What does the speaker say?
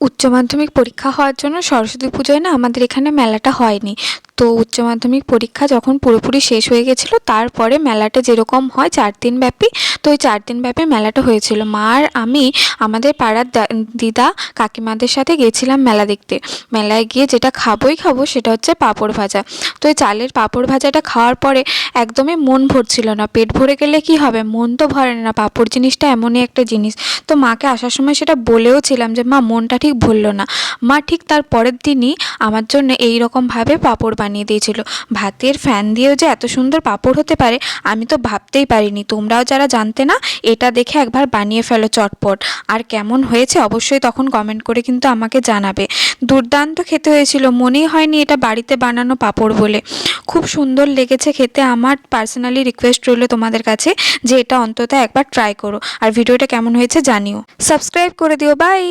উচ্চ মাধ্যমিক পরীক্ষা হওয়ার জন্য সরস্বতী পুজোয় না আমাদের এখানে মেলাটা হয়নি। তো উচ্চ মাধ্যমিক পরীক্ষা যখন পুরোপুরি শেষ হয়ে গেছিলো তারপরে মেলাটা যেরকম হয় 4 দিন ব্যাপী, তো ওই 4 দিন ব্যাপী মেলাটা হয়েছিল। মা আর আমি আমাদের পাড়ার দিদা কাকিমাদের সাথে গেছিলাম মেলা দেখতে। মেলায় গিয়ে যেটা খাবোই খাবো সেটা হচ্ছে পাঁপড় ভাজা। তো এই চালের পাঁপড় ভাজাটা খাওয়ার পরে একদমই মন ভরছিল না। পেট ভরে গেলে কি হবে, মন তো ভরে না। পাঁপড় জিনিসটা এমনই একটা জিনিস। তো মাকে আসার সময় সেটা বলেও ছিলাম যে মা মনটা ঠিক ভরল না। মা ঠিক তার পরের দিনই আমার জন্য এই রকমভাবে পাঁপড় বানিয়ে দিয়েছিল। ভাতের ফ্যান দিয়েও যে এত সুন্দর পাঁপড় হতে পারে আমি তো ভাবতেই পারিনি। তোমরাও যারা জানতে না, এটা দেখে একবার বানিয়ে ফেলো চটপট। আর কেমন হয়েছে অবশ্যই তখন কমেন্ট করে কিন্তু আমাকে জানাবে। দুর্দান্ত খেতে হয়েছিল, মনেই হয়নি এটা বাড়িতে বানানো পাঁপড় বলে। খুব সুন্দর লেগেছে খেতে। আমার পার্সোনালি রিকোয়েস্ট রইল তোমাদের কাছে যে এটা অন্তত একবার ট্রাই করো। আর ভিডিওটা কেমন হয়েছে জানিও। সাবস্ক্রাইব করে দিও। বাই।